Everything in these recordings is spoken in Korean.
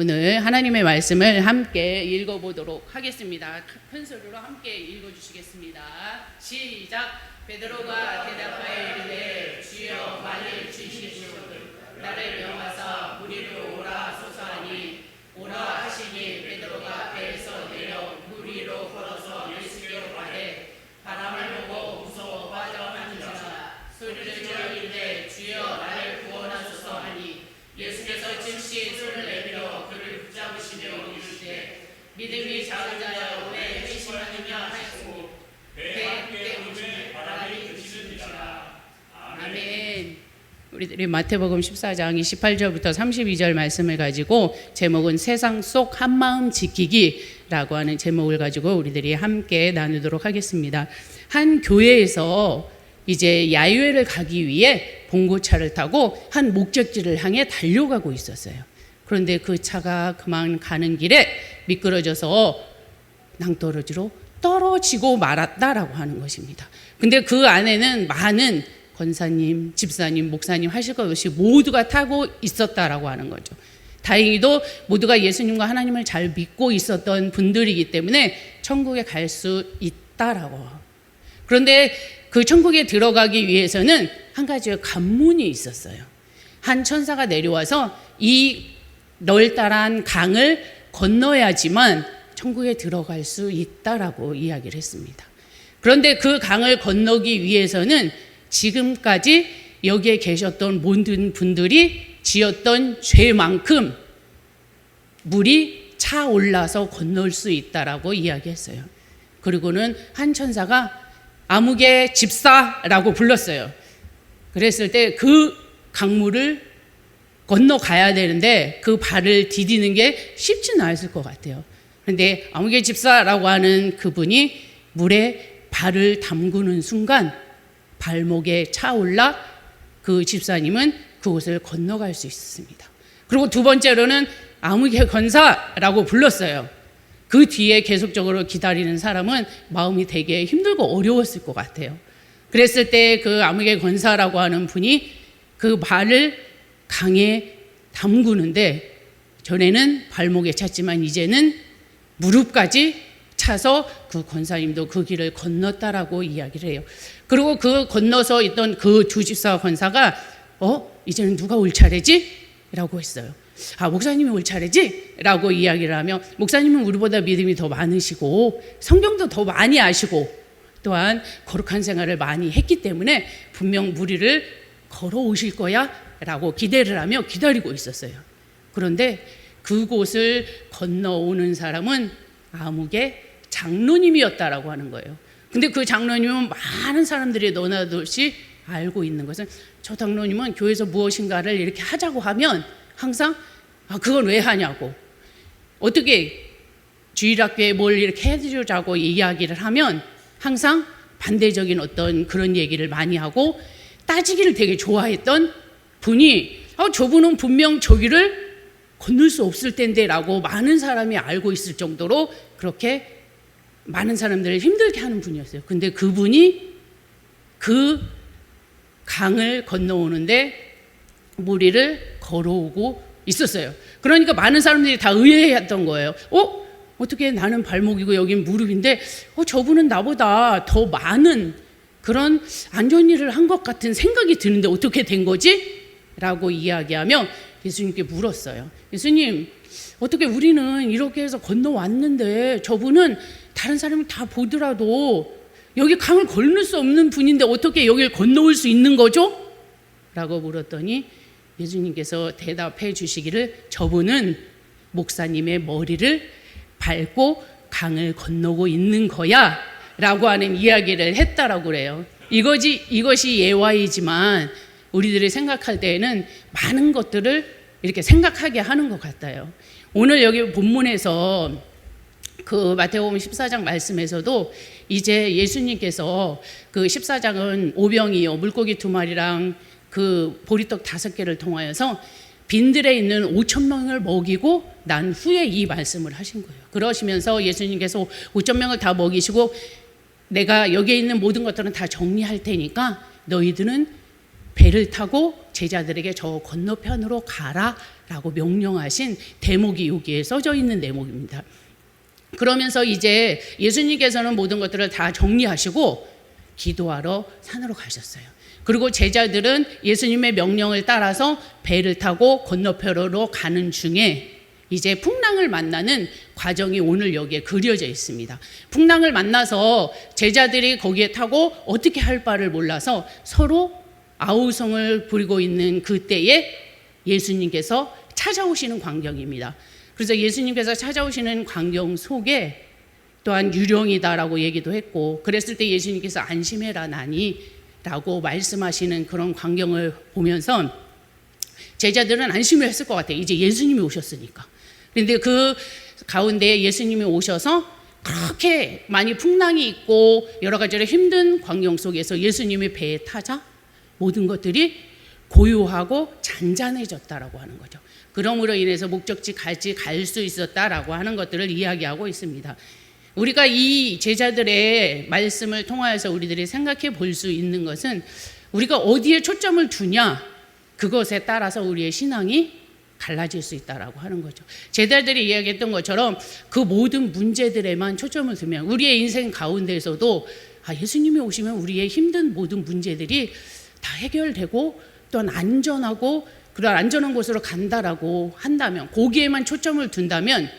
오늘 하나님의 말씀을 함께 읽어보도록 하겠습니다. 큰 소리로 함께 읽어주시겠습니다. 시작. 베드로가 대답하여 이르되 주여 만일 주시리시거든 나를 명하사 무리로 오라 소서하니 오라 하시니 베드로가 배에서 내려 물 위로 걸어서 예수께로 가되 바람을 보고 무서워 빠져가는지라 소리를 지어 이르되 주여 나를 구원하소서 하니 예수께서 즉시 손을 내밀어 그를 붙잡으시며 이르시되 믿음이 작은 자여 왜 의심하느냐 하시고 배 함께 오심에 바람이 그치느니라. 아멘. 우리들이 마태복음 14장 28절부터 32절 말씀을 가지고 제목은 세상 속 한마음 지키기라고 하는 제목을 가지고 우리들이 함께 나누도록 하겠습니다. 한 교회에서 이제 야유회를 가기 위해 봉고차를 타고 한 목적지를 향해 달려가고 있었어요. 그런데 그 차가 그만 가는 길에 미끄러져서 낭떠러지로 떨어지고 말았다라고 하는 것입니다. 근데 그 안에는 많은 권사님, 집사님, 목사님 하실 것 없이 모두가 타고 있었다라고 하는 거죠. 다행히도 모두가 예수님과 하나님을 잘 믿고 있었던 분들이기 때문에 천국에 갈 수 있다라고. 그런데 그 천국에 들어가기 위해서는 한 가지의 관문이 있었어요. 한 천사가 내려와서 이 널따란 강을 건너야지만 천국에 들어갈 수 있다라고 이야기를 했습니다. 그런데 그 강을 건너기 위해서는 지금까지 여기에 계셨던 모든 분들이 지었던 죄만큼 물이 차올라서 건널 수 있다라고 이야기했어요. 그리고는 한 천사가 아무개 집사라고 불렀어요. 그랬을 때 그 강물을 건너가야 되는데 그 발을 디디는 게 쉽지는 않았을 것 같아요. 그런데 아무개 집사라고 하는 그분이 물에 발을 담그는 순간 발목에 차올라 그 집사님은 그곳을 건너갈 수 있었습니다. 그리고 두 번째로는 아무개 권사라고 불렀어요. 그 뒤에 계속적으로 기다리는 사람은 마음이 되게 힘들고 어려웠을 것 같아요. 그랬을 때 그 아무개 권사라고 하는 분이 그 발을 강에 담그는데 전에는 발목에 찼지만 이제는 무릎까지 차서 그 권사님도 그 길을 건넜다라고 이야기를 해요. 그리고 그 건너서 있던 그 두 집사 권사가 이제는 누가 올 차례지? 라고 했어요. 목사님이 올 차례지? 라고 이야기를 하며 목사님은 우리보다 믿음이 더 많으시고 성경도 더 많이 아시고 또한 거룩한 생활을 많이 했기 때문에 분명 무리를 걸어오실 거야 라고 기대를 하며 기다리고 있었어요. 그런데 그곳을 건너오는 사람은 아무개 장로님이었다라고 하는 거예요. 근데 그 장로님은 많은 사람들이 너나듯이 알고 있는 것은 저 장로님은 교회에서 무엇인가를 이렇게 하자고 하면 항상 그건 왜 하냐고 어떻게 주일학교에 뭘 이렇게 해주자고 이야기를 하면 항상 반대적인 어떤 그런 얘기를 많이 하고 따지기를 되게 좋아했던 분이 저분은 분명 저기를 건널 수 없을 텐데 라고 많은 사람이 알고 있을 정도로 그렇게 많은 사람들을 힘들게 하는 분이었어요. 근데 그분이 그 강을 건너오는데 무리를 걸어오고 있었어요. 그러니까 많은 사람들이 다 의아해했던 거예요. 어떻게 나는 발목이고 여긴 무릎인데 저분은 나보다 더 많은 그런 안 좋은 일을 한 것 같은 생각이 드는데 어떻게 된 거지? 라고 이야기하며 예수님께 물었어요. 예수님, 어떻게 우리는 이렇게 해서 건너왔는데 저분은 다른 사람이 다 보더라도 여기 강을 건널 수 없는 분인데 어떻게 여기를 건너올 수 있는 거죠? 라고 물었더니 예수님께서 대답해 주시기를 저분은 목사님의 머리를 밟고 강을 건너고 있는 거야 라고 하는 이야기를 했다라고 그래요. 이것이 예화이지만 우리들이 생각할 때에는 많은 것들을 이렇게 생각하게 하는 것 같아요. 오늘 여기 본문에서 그 마태복음 14장 말씀에서도 이제 예수님께서 그 14장은 오병이어 물고기 2마리랑 그 보리떡 5개를 통하여서 빈들에 있는 5,000명을 먹이고 난 후에 이 말씀을 하신 거예요. 그러시면서 예수님께서 5,000명을 다 먹이시고 내가 여기에 있는 모든 것들은 다 정리할 테니까 너희들은 배를 타고 제자들에게 저 건너편으로 가라 라고 명령하신 대목이 여기에 써져 있는 대목입니다. 그러면서 이제 예수님께서는 모든 것들을 다 정리하시고 기도하러 산으로 가셨어요. 그리고 제자들은 예수님의 명령을 따라서 배를 타고 건너편으로 가는 중에 이제 풍랑을 만나는 과정이 오늘 여기에 그려져 있습니다. 풍랑을 만나서 제자들이 거기에 타고 어떻게 할 바를 몰라서 서로 아우성을 부리고 있는 그때에 예수님께서 찾아오시는 광경입니다. 그래서 예수님께서 찾아오시는 광경 속에 또한 유령이다라고 얘기도 했고, 그랬을 때 예수님께서 안심해라 나니 라고 말씀하시는 그런 광경을 보면서 제자들은 안심을 했을 것 같아요. 이제 예수님이 오셨으니까. 그런데 그 가운데 예수님이 오셔서 그렇게 많이 풍랑이 있고 여러 가지로 힘든 광경 속에서 예수님이 배에 타자 모든 것들이 고요하고 잔잔해졌다라고 하는 거죠. 그러므로 인해서 목적지까지 갈 수 있었다라고 하는 것들을 이야기하고 있습니다. 우리가 이 제자들의 말씀을 통하여서 우리들이 생각해 볼 수 있는 것은 우리가 어디에 초점을 두냐 그것에 따라서 우리의 신앙이 달라질 수 있다라고 하는 거죠. 제자들이 이야기했던 것처럼 그 모든 문제들에만 초점을 두면 우리의 인생 가운데에서도 예수님이 오시면 우리의 힘든 모든 문제들이 다 해결되고 또한 안전하고 그런 안전한 곳으로 간다라고 한다면, 거기에만 초점을 둔다면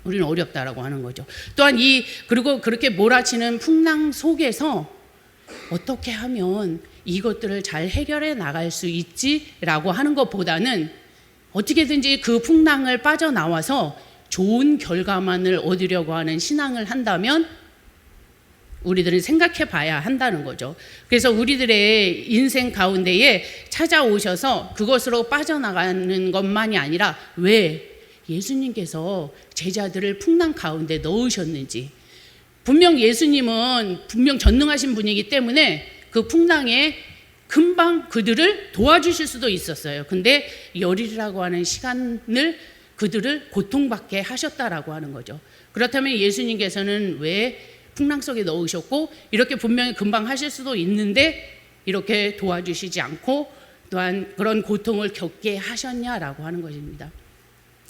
우리는 어렵다라고 하는 거죠. 또한 그리고 그렇게 몰아치는 풍랑 속에서 어떻게 하면 이것들을 잘 해결해 나갈 수 있지라고 하는 것보다는 어떻게든지 그 풍랑을 빠져나와서 좋은 결과만을 얻으려고 하는 신앙을 한다면 우리들은 생각해 봐야 한다는 거죠. 그래서 우리들의 인생 가운데에 찾아오셔서 그것으로 빠져나가는 것만이 아니라 왜 예수님께서 제자들을 풍랑 가운데 넣으셨는지, 분명 예수님은 분명 전능하신 분이기 때문에 그 풍랑에 금방 그들을 도와주실 수도 있었어요. 근데 열일이라고 하는 시간을 그들을 고통받게 하셨다라고 하는 거죠. 그렇다면 예수님께서는 왜 풍랑 속에 넣으셨고 이렇게 분명히 금방 하실 수도 있는데 이렇게 도와주시지 않고 또한 그런 고통을 겪게 하셨냐라고 하는 것입니다.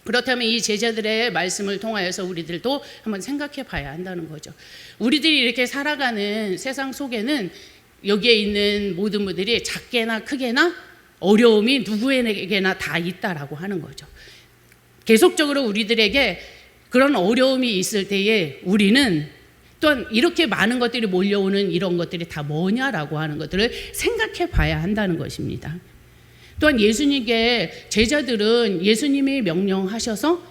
그렇다면 이 제자들의 말씀을 통하여서 우리들도 한번 생각해 봐야 한다는 거죠. 우리들이 이렇게 살아가는 세상 속에는 여기에 있는 모든 분들이 작게나 크게나 어려움이 누구에게나 다 있다라고 하는 거죠. 계속적으로 우리들에게 그런 어려움이 있을 때에 우리는 또한 이렇게 많은 것들이 몰려오는 이런 것들이 다 뭐냐라고 하는 것들을 생각해 봐야 한다는 것입니다. 또한 예수님께 제자들은 예수님이 명령하셔서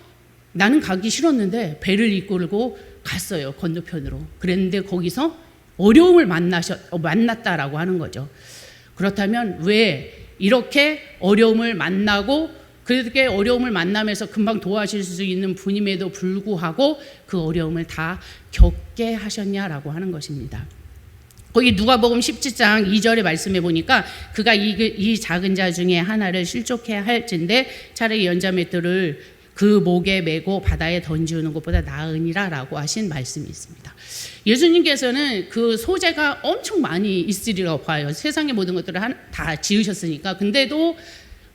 나는 가기 싫었는데 배를 이끌고 갔어요. 건너편으로. 그랬는데 거기서 어려움을 만났다라고 하는 거죠. 그렇다면 왜 이렇게 어려움을 만나고 그렇게 어려움을 만나면서 금방 도와줄 수 있는 분임에도 불구하고 그 어려움을 다 겪게 하셨냐라고 하는 것입니다. 거기 누가복음 17장 2절에 말씀해 보니까 그가 이 작은 자 중에 하나를 실족해야 할진데 차라리 연자맷돌을 그 목에 메고 바다에 던지는 것보다 나으니라 라고 하신 말씀이 있습니다. 예수님께서는 그 소재가 엄청 많이 있으리라고 봐요. 세상의 모든 것들을 다 지으셨으니까. 근데도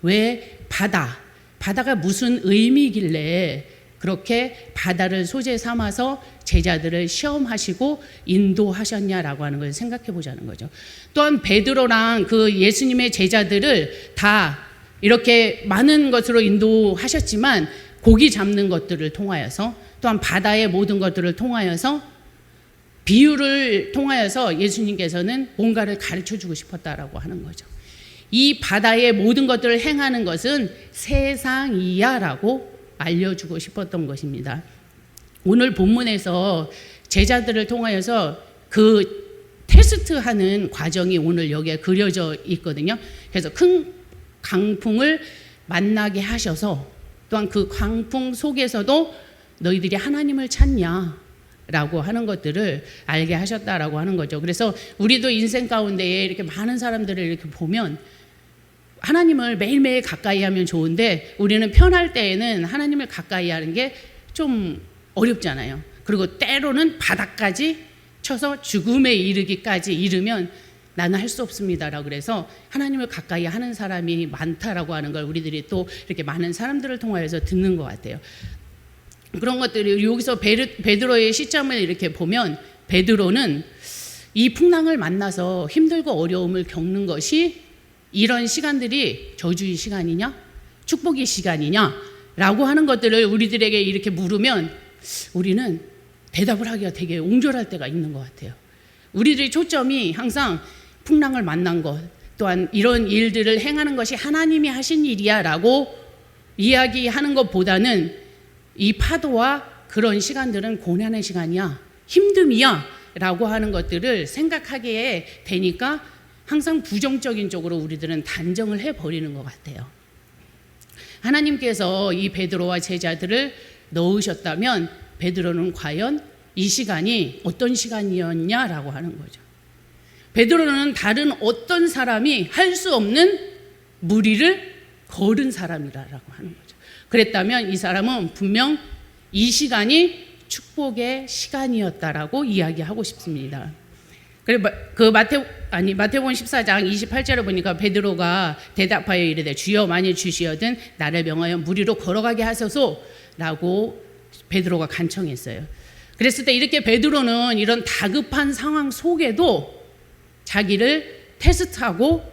왜 바다가 무슨 의미길래 그렇게 바다를 소재 삼아서 제자들을 시험하시고 인도하셨냐라고 하는 걸 생각해 보자는 거죠. 또한 베드로랑 그 예수님의 제자들을 다 이렇게 많은 것으로 인도하셨지만 고기 잡는 것들을 통하여서 또한 바다의 모든 것들을 통하여서 비유를 통하여서 예수님께서는 뭔가를 가르쳐 주고 싶었다라고 하는 거죠. 이 바다의 모든 것들을 행하는 것은 세상이야라고 알려주고 싶었던 것입니다. 오늘 본문에서 제자들을 통하여서 그 테스트하는 과정이 오늘 여기에 그려져 있거든요. 그래서 큰 강풍을 만나게 하셔서 또한 그 강풍 속에서도 너희들이 하나님을 찾냐라고 하는 것들을 알게 하셨다라고 하는 거죠. 그래서 우리도 인생 가운데에 이렇게 많은 사람들을 이렇게 보면 하나님을 매일매일 가까이 하면 좋은데 우리는 편할 때에는 하나님을 가까이 하는 게 좀 어렵잖아요. 그리고 때로는 바닥까지 쳐서 죽음에 이르기까지 이르면 나는 할 수 없습니다라고 그래서 하나님을 가까이 하는 사람이 많다라고 하는 걸 우리들이 또 이렇게 많은 사람들을 통하여서 듣는 것 같아요. 그런 것들이 여기서 베드로의 시점을 이렇게 보면 베드로는 이 풍랑을 만나서 힘들고 어려움을 겪는 것이 이런 시간들이 저주의 시간이냐 축복의 시간이냐라고 하는 것들을 우리들에게 이렇게 물으면 우리는 대답을 하기가 되게 옹졸할 때가 있는 것 같아요. 우리들의 초점이 항상 풍랑을 만난 것 또한 이런 일들을 행하는 것이 하나님이 하신 일이야 라고 이야기하는 것보다는 이 파도와 그런 시간들은 고난의 시간이야 힘듦이야 라고 하는 것들을 생각하게 되니까 항상 부정적인 쪽으로 우리들은 단정을 해버리는 것 같아요. 하나님께서 이 베드로와 제자들을 넣으셨다면 베드로는 과연 이 시간이 어떤 시간이었냐라고 하는 거죠. 베드로는 다른 어떤 사람이 할 수 없는 무리를 걸은 사람이라고 하는 거죠. 그랬다면 이 사람은 분명 이 시간이 축복의 시간이었다라고 이야기하고 싶습니다. 그리고 마태복음 14장 28절을 보니까 베드로가 대답하여 이르되 주여 만일 주시어든 나를 명하여 무리로 걸어가게 하소서라고 베드로가 간청했어요. 그랬을 때 이렇게 베드로는 이런 다급한 상황 속에도 자기를 테스트하고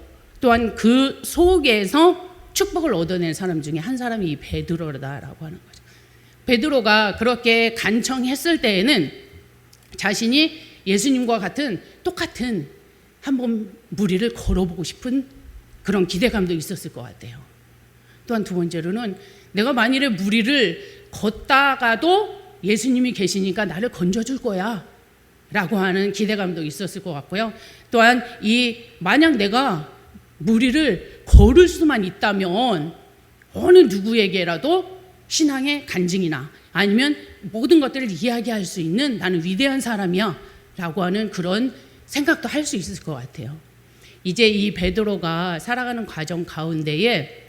또한 그 속에서 축복을 얻어낸 사람 중에 한 사람이 이 베드로다라고 하는 거죠. 베드로가 그렇게 간청했을 때에는 자신이 예수님과 같은 똑같은 한번 무리를 걸어보고 싶은 그런 기대감도 있었을 것 같아요. 또한 두 번째로는 내가 만일에 무리를 걷다가도 예수님이 계시니까 나를 건져줄 거야 라고 하는 기대감도 있었을 것 같고요. 또한 만약 내가 무리를 걸을 수만 있다면 어느 누구에게라도 신앙의 간증이나 아니면 모든 것들을 이야기할 수 있는 나는 위대한 사람이야 라고 하는 그런 생각도 할 수 있을 것 같아요. 이제 이 베드로가 살아가는 과정 가운데에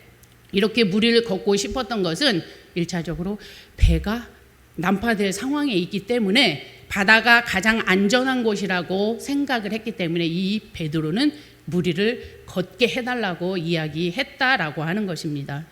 이렇게 무리를 걷고 싶었던 것은 1차적으로 배가 난파될 상황에 있기 때문에 바다가 가장 안전한 곳이라고 생각을 했기 때문에 이 베드로는 무리를 걷게 해달라고 이야기했다라고 하는 것입니다.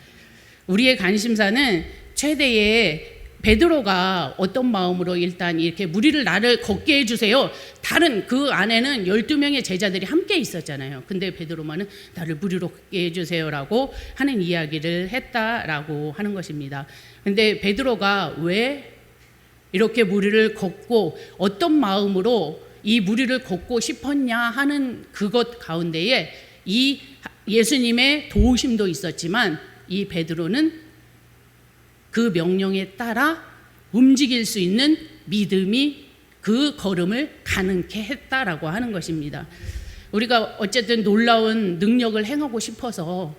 우리의 관심사는 최대의 베드로가 어떤 마음으로 일단 이렇게 무리를 나를 걷게 해주세요. 다른 그 안에는 12명의 제자들이 함께 있었잖아요. 근데 베드로만은 나를 무리로 걷게 해주세요라고 하는 이야기를 했다라고 하는 것입니다. 근데 베드로가 왜 이렇게 무리를 걷고 어떤 마음으로 이 무리를 걷고 싶었냐 하는 그것 가운데에 이 예수님의 도우심도 있었지만 이 베드로는 그 명령에 따라 움직일 수 있는 믿음이 그 걸음을 가능케 했다라고 하는 것입니다. 우리가 어쨌든 놀라운 능력을 행하고 싶어서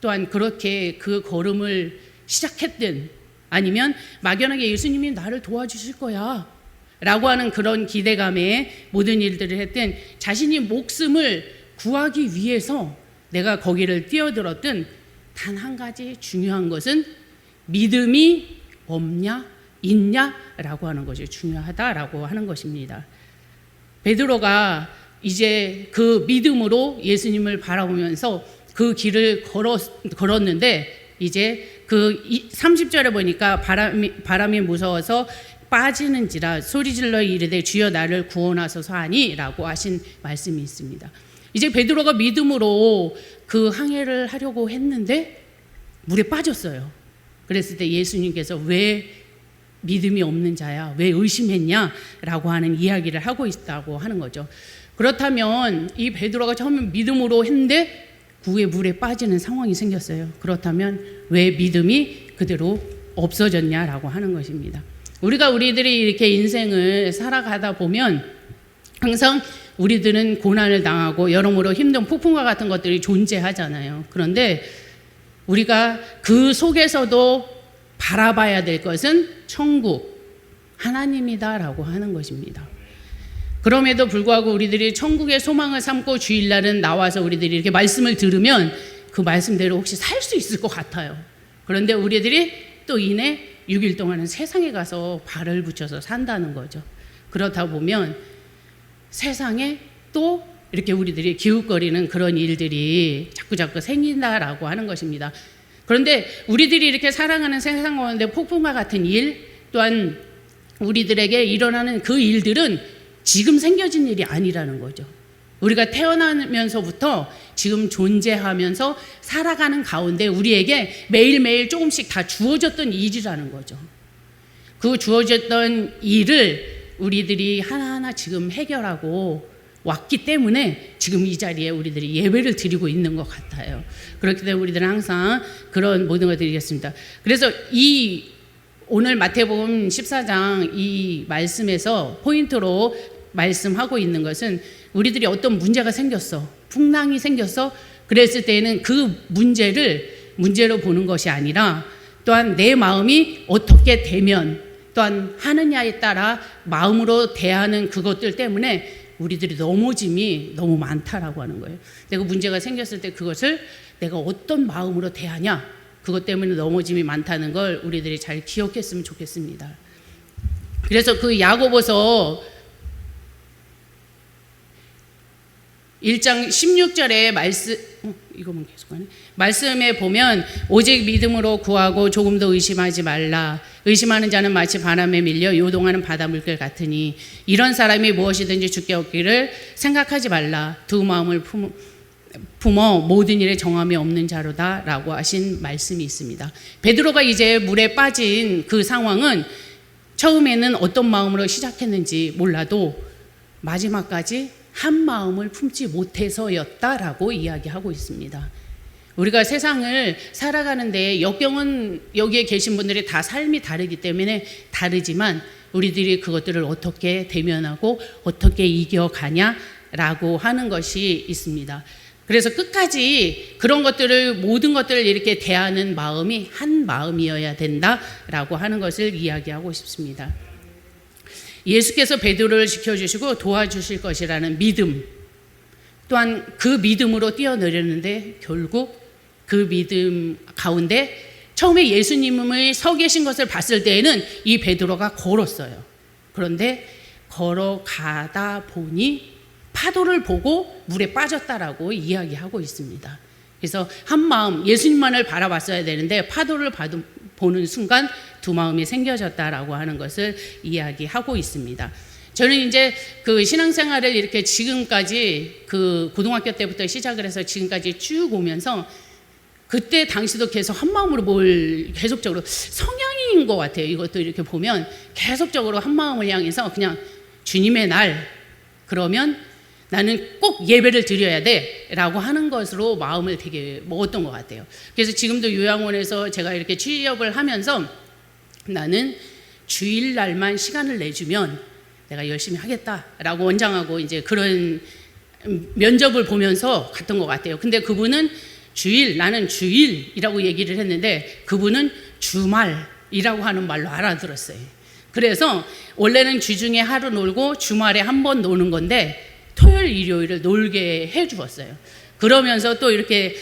또한 그렇게 그 걸음을 시작했든 아니면 막연하게 예수님이 나를 도와주실 거야 라고 하는 그런 기대감에 모든 일들을 했든 자신이 목숨을 구하기 위해서 내가 거기를 뛰어들었든 단 한 가지 중요한 것은 믿음이 없냐 있냐라고 하는 것이 중요하다라고 하는 것입니다. 베드로가 이제 그 믿음으로 예수님을 바라보면서 그 길을 걸었는데 이제 그 30절에 보니까 바람이 무서워서 빠지는지라 소리질러 이르되 주여 나를 구원하소서 하니라고 하신 말씀이 있습니다. 이제 베드로가 믿음으로 그 항해를 하려고 했는데 물에 빠졌어요. 그랬을 때 예수님께서 왜 믿음이 없는 자야, 왜 의심했냐라고 하는 이야기를 하고 있다고 하는 거죠. 그렇다면 이 베드로가 처음에 믿음으로 했는데 구에 물에 빠지는 상황이 생겼어요. 그렇다면 왜 믿음이 그대로 없어졌냐라고 하는 것입니다. 우리들이 이렇게 인생을 살아가다 보면 항상 우리들은 고난을 당하고 여러모로 힘든 폭풍과 같은 것들이 존재하잖아요. 그런데 우리가 그 속에서도 바라봐야 될 것은 천국, 하나님이다라고 하는 것입니다. 그럼에도 불구하고 우리들이 천국의 소망을 삼고 주일날은 나와서 우리들이 이렇게 말씀을 들으면 그 말씀대로 혹시 살 수 있을 것 같아요. 그런데 우리들이 또 이내 6일 동안은 세상에 가서 발을 붙여서 산다는 거죠. 그렇다 보면 세상에 또 이렇게 우리들이 기웃거리는 그런 일들이 자꾸 생긴다라고 하는 것입니다. 그런데 우리들이 이렇게 살아가는 세상 가운데 폭풍과 같은 일, 또한 우리들에게 일어나는 그 일들은 지금 생겨진 일이 아니라는 거죠. 우리가 태어나면서부터 지금 존재하면서 살아가는 가운데 우리에게 매일매일 조금씩 다 주어졌던 일이라는 거죠. 그 주어졌던 일을 우리들이 하나하나 지금 해결하고 왔기 때문에 지금 이 자리에 우리들이 예배를 드리고 있는 것 같아요. 그렇기 때문에 우리들은 항상 그런 모든 걸 드리겠습니다. 그래서 이 오늘 마태복음 14장 이 말씀에서 포인트로 말씀하고 있는 것은 우리들이 어떤 문제가 생겼어, 풍랑이 생겼어, 그랬을 때에는 그 문제로 보는 것이 아니라 또한 내 마음이 어떻게 되면 또한 하느냐에 따라 마음으로 대하는 그것들 때문에 우리들이 넘어짐이 너무 많다라고 하는 거예요. 내가 문제가 생겼을 때 그것을 내가 어떤 마음으로 대하냐, 그것 때문에 넘어짐이 많다는 걸 우리들이 잘 기억했으면 좋겠습니다. 그래서 그 야고보서 1장 16절의 이거만 계속하네. 말씀에 보면 오직 믿음으로 구하고 조금도 의심하지 말라. 의심하는 자는 마치 바람에 밀려 요동하는 바닷물결 같으니 이런 사람이 무엇이든지 주께 얻기를 생각하지 말라. 두 마음을 품어 모든 일에 정함이 없는 자로다 라고 하신 말씀이 있습니다. 베드로가 이제 물에 빠진 그 상황은 처음에는 어떤 마음으로 시작했는지 몰라도 마지막까지 한 마음을 품지 못해서였다라고 이야기하고 있습니다. 우리가 세상을 살아가는데 역경은 여기에 계신 분들이 다 삶이 다르기 때문에 다르지만 우리들이 그것들을 어떻게 대면하고 어떻게 이겨가냐라고 하는 것이 있습니다. 그래서 끝까지 그런 것들을 모든 것들을 이렇게 대하는 마음이 한 마음이어야 된다라고 하는 것을 이야기하고 싶습니다. 예수께서 베드로를 지켜주시고 도와주실 것이라는 믿음, 또한 그 믿음으로 뛰어내렸는데 결국 그 믿음 가운데 처음에 예수님이 서 계신 것을 봤을 때에는 이 베드로가 걸었어요. 그런데 걸어가다 보니 파도를 보고 물에 빠졌다라고 이야기하고 있습니다. 그래서 한 마음, 예수님만을 바라봤어야 되는데 파도를 보는 순간 두 마음이 생겨졌다라고 하는 것을 이야기하고 있습니다. 저는 이제 그 신앙생활을 이렇게 지금까지 그 고등학교 때부터 시작을 해서 지금까지 쭉 오면서 그때 당시도 계속 한 마음으로 뭘 계속적으로 성향인 것 같아요. 이것도 이렇게 보면 계속적으로 한 마음을 향해서 그냥 주님의 날 그러면 나는 꼭 예배를 드려야 돼 라고 하는 것으로 마음을 되게 먹었던 것 같아요. 그래서 지금도 요양원에서 제가 이렇게 취업을 하면서 나는 주일날만 시간을 내주면 내가 열심히 하겠다라고 원장하고 이제 그런 면접을 보면서 갔던 것 같아요. 근데 그분은 나는 주일이라고 얘기를 했는데 그분은 주말이라고 하는 말로 알아들었어요. 그래서 원래는 주중에 하루 놀고 주말에 한 번 노는 건데 토요일, 일요일을 놀게 해주었어요. 그러면서 또 이렇게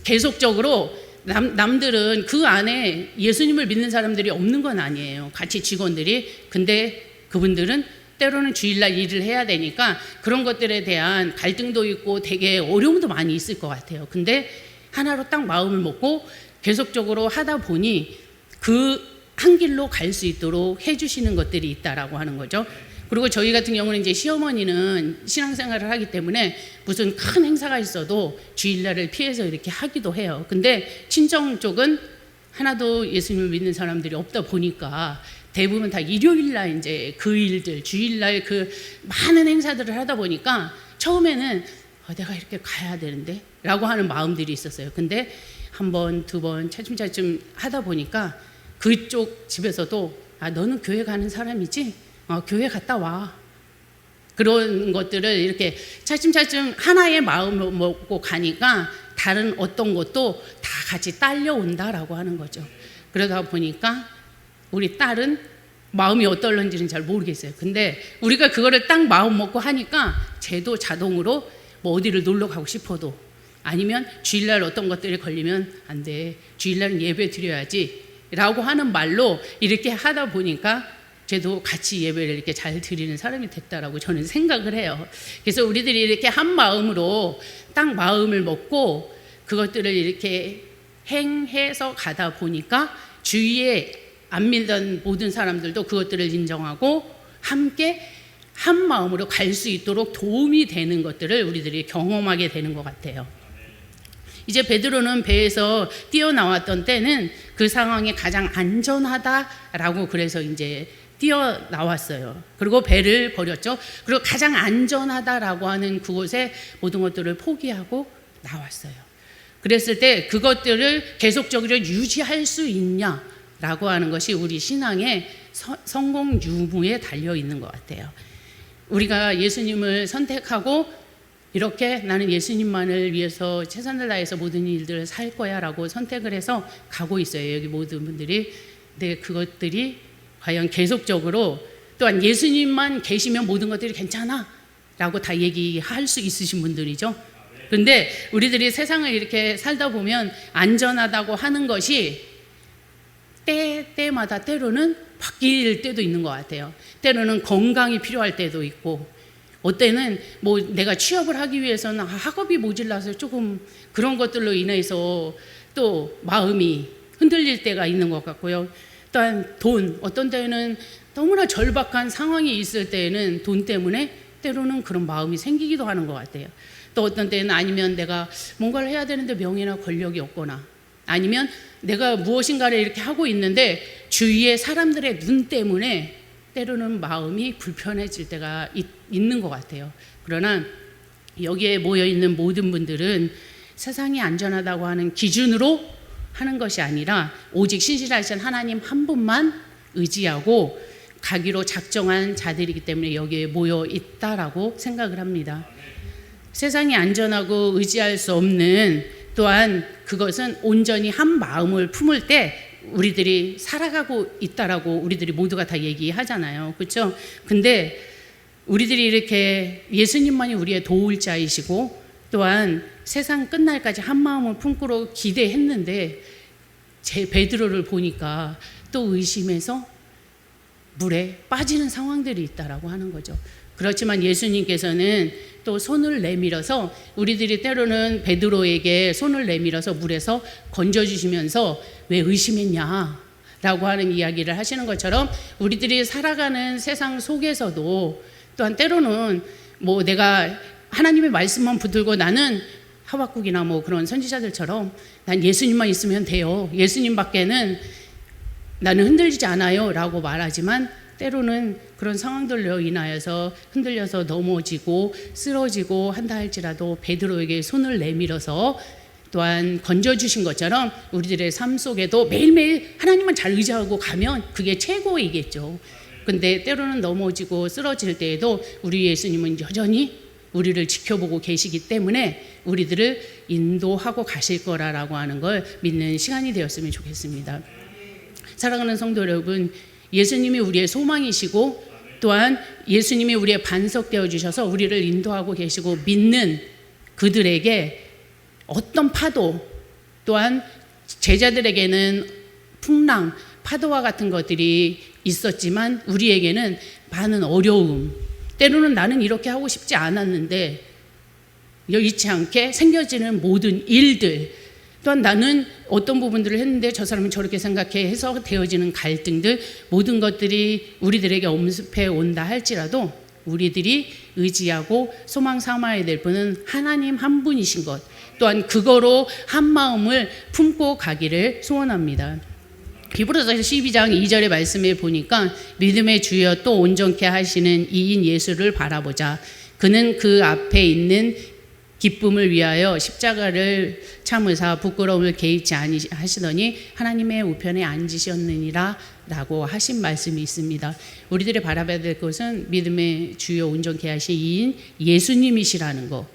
계속적으로 남들은 그 안에 예수님을 믿는 사람들이 없는 건 아니에요. 같이 직원들이. 근데 그분들은 때로는 주일날 일을 해야 되니까 그런 것들에 대한 갈등도 있고 되게 어려움도 많이 있을 것 같아요. 근데 하나로 딱 마음을 먹고 계속적으로 하다 보니 그 한 길로 갈 수 있도록 해주시는 것들이 있다라고 하는 거죠. 그리고 저희 같은 경우는 이제 시어머니는 신앙생활을 하기 때문에 무슨 큰 행사가 있어도 주일날을 피해서 이렇게 하기도 해요. 근데 친정 쪽은 하나도 예수님을 믿는 사람들이 없다 보니까 대부분 다 일요일날 이제 그 일들, 주일날 그 많은 행사들을 하다 보니까 처음에는 내가 이렇게 가야 되는데 라고 하는 마음들이 있었어요. 근데 한 번, 두 번 차츰차츰 하다 보니까 그쪽 집에서도 너는 교회 가는 사람이지? 교회 갔다 와. 그런 것들을 이렇게 차츰차츰 하나의 마음을 먹고 가니까 다른 어떤 것도 다 같이 딸려온다라고 하는 거죠. 그러다 보니까 우리 딸은 마음이 어떨런지는 잘 모르겠어요. 근데 우리가 그거를 딱 마음 먹고 하니까 쟤도 자동으로 뭐 어디를 놀러 가고 싶어도 아니면 주일날 어떤 것들이 걸리면 안 돼. 주일날은 예배 드려야지 라고 하는 말로 이렇게 하다 보니까 쟤도 같이 예배를 이렇게 잘 드리는 사람이 됐다라고 저는 생각을 해요. 그래서 우리들이 이렇게 한 마음으로 딱 마음을 먹고 그것들을 이렇게 행해서 가다 보니까 주위에 안 믿던 모든 사람들도 그것들을 인정하고 함께 한 마음으로 갈 수 있도록 도움이 되는 것들을 우리들이 경험하게 되는 것 같아요. 이제 베드로는 배에서 뛰어나왔던 때는 그 상황이 가장 안전하다라고 그래서 이제 뛰어나왔어요. 그리고 배를 버렸죠. 그리고 가장 안전하다라고 하는 그곳에 모든 것들을 포기하고 나왔어요. 그랬을 때 그것들을 계속적으로 유지할 수 있냐라고 하는 것이 우리 신앙의 성공 유무에 달려 있는 것 같아요. 우리가 예수님을 선택하고 이렇게 나는 예수님만을 위해서 최선을 다해서 모든 일들을 살 거야 라고 선택을 해서 가고 있어요. 여기 모든 분들이. 근데 그것들이 과연 계속적으로 또한 예수님만 계시면 모든 것들이 괜찮아 라고 다 얘기할 수 있으신 분들이죠. 그런데 우리들이 세상을 이렇게 살다 보면 안전하다고 하는 것이 때마다 때로는 바뀔 때도 있는 것 같아요. 때로는 건강이 필요할 때도 있고 어때는 뭐 내가 취업을 하기 위해서는 학업이 모질라서 조금 그런 것들로 인해서 또 마음이 흔들릴 때가 있는 것 같고요. 또한 돈, 어떤 때는 너무나 절박한 상황이 있을 때에는 돈 때문에 때로는 그런 마음이 생기기도 하는 것 같아요. 또 어떤 때는 아니면 내가 뭔가를 해야 되는데 명예나 권력이 없거나 아니면 내가 무엇인가를 이렇게 하고 있는데 주위의 사람들의 눈 때문에 때로는 마음이 불편해질 때가 있는 것 같아요. 그러나 여기에 모여있는 모든 분들은 세상이 안전하다고 하는 기준으로 하는 것이 아니라 오직 신실하신 하나님 한 분만 의지하고 가기로 작정한 자들이기 때문에 여기에 모여 있다라고 생각을 합니다. 세상이 안전하고 의지할 수 없는 또한 그것은 온전히 한 마음을 품을 때 우리들이 살아가고 있다라고 우리들이 모두가 다 얘기하잖아요. 그렇죠? 근데 우리들이 이렇게 예수님만이 우리의 도울 자이시고 또한 세상 끝날까지 한 마음을 품고 기대했는데 제 베드로를 보니까 또 의심해서 물에 빠지는 상황들이 있다라고 하는 거죠. 그렇지만 예수님께서는 또 손을 내밀어서 우리들이 때로는 베드로에게 손을 내밀어서 물에서 건져주시면서 왜 의심했냐 라고 하는 이야기를 하시는 것처럼 우리들이 살아가는 세상 속에서도 또한 때로는 뭐 내가 하나님의 말씀만 붙들고 나는 하박국이나 뭐 그런 선지자들처럼 난 예수님만 있으면 돼요. 예수님 밖에는 나는 흔들리지 않아요 라고 말하지만 때로는 그런 상황들로 인하여서 흔들려서 넘어지고 쓰러지고 한다 할지라도 베드로에게 손을 내밀어서 또한 건져주신 것처럼 우리들의 삶 속에도 매일매일 하나님만 잘 의지하고 가면 그게 최고이겠죠. 근데 때로는 넘어지고 쓰러질 때에도 우리 예수님은 여전히 우리를 지켜보고 계시기 때문에 우리들을 인도하고 가실 거라고 하는 걸 믿는 시간이 되었으면 좋겠습니다. 사랑하는 성도 여러분, 예수님이 우리의 소망이시고 또한 예수님이 우리의 반석 되어주셔서 우리를 인도하고 계시고 믿는 그들에게 어떤 파도 또한 제자들에게는 풍랑, 파도와 같은 것들이 있었지만 우리에게는 많은 어려움, 때로는 나는 이렇게 하고 싶지 않았는데 여의치 않게 생겨지는 모든 일들, 또한 나는 어떤 부분들을 했는데 저 사람은 저렇게 생각해 해서 되어지는 갈등들, 모든 것들이 우리들에게 엄습해 온다 할지라도 우리들이 의지하고 소망 삼아야 될 분은 하나님 한 분이신 것, 또한 그거로 한 마음을 품고 가기를 소원합니다. 히브리서 12장 2절의 말씀에 보니까 믿음의 주여 또 온전케 하시는 이인 예수를 바라보자. 그는 그 앞에 있는 기쁨을 위하여 십자가를 참으사 부끄러움을 개의치 아니하시더니 하나님의 우편에 앉으셨느니라 라고 하신 말씀이 있습니다. 우리들이 바라봐야 될 것은 믿음의 주요 온전케 하신 이인 예수님이시라는 것.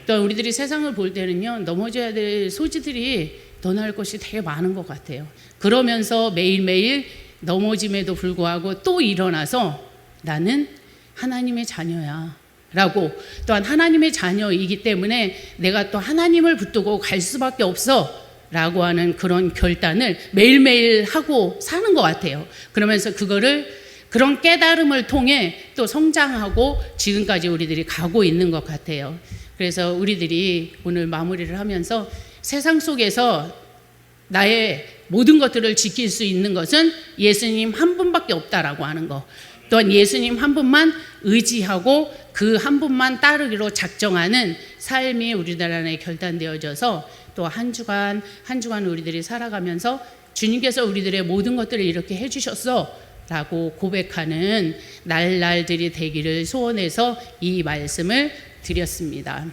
또 우리들이 세상을 볼 때는요, 넘어져야 될 소지들이 더 나을 것이 되게 많은 것 같아요. 그러면서 매일매일 넘어짐에도 불구하고 또 일어나서 나는 하나님의 자녀야 라고, 또한 하나님의 자녀이기 때문에 내가 또 하나님을 붙들고 갈 수밖에 없어 라고 하는 그런 결단을 매일매일 하고 사는 것 같아요. 그러면서 그거를 그런 깨달음을 통해 또 성장하고 지금까지 우리들이 가고 있는 것 같아요. 그래서 우리들이 오늘 마무리를 하면서 세상 속에서 나의 모든 것들을 지킬 수 있는 것은 예수님 한 분밖에 없다라고 하는 거, 또한 예수님 한 분만 의지하고 그 한 분만 따르기로 작정하는 삶이 우리들 안에 결단되어져서 또 한 주간 한 주간 우리들이 살아가면서 주님께서 우리들의 모든 것들을 이렇게 해주셨어 라고 고백하는 날들이 되기를 소원해서 이 말씀을 드렸습니다.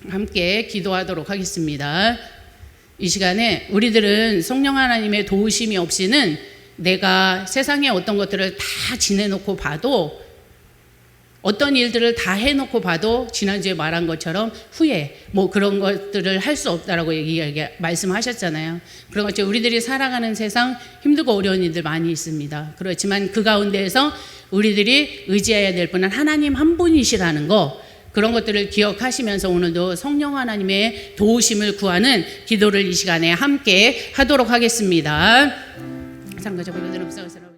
함께 기도하도록 하겠습니다. 이 시간에 우리들은 성령 하나님의 도우심이 없이는 내가 세상의 어떤 것들을 다 지내놓고 봐도, 어떤 일들을 다 해놓고 봐도 지난주에 말한 것처럼 후회 그런 것들을 할 수 없다라고 말씀하셨잖아요. 그런 것처럼 우리들이 살아가는 세상 힘들고 어려운 일들 많이 있습니다. 그렇지만 그 가운데에서 우리들이 의지해야 될 분은 하나님 한 분이시라는 거, 그런 것들을 기억하시면서 오늘도 성령 하나님의 도우심을 구하는 기도를 이 시간에 함께 하도록 하겠습니다. 참가자 분들은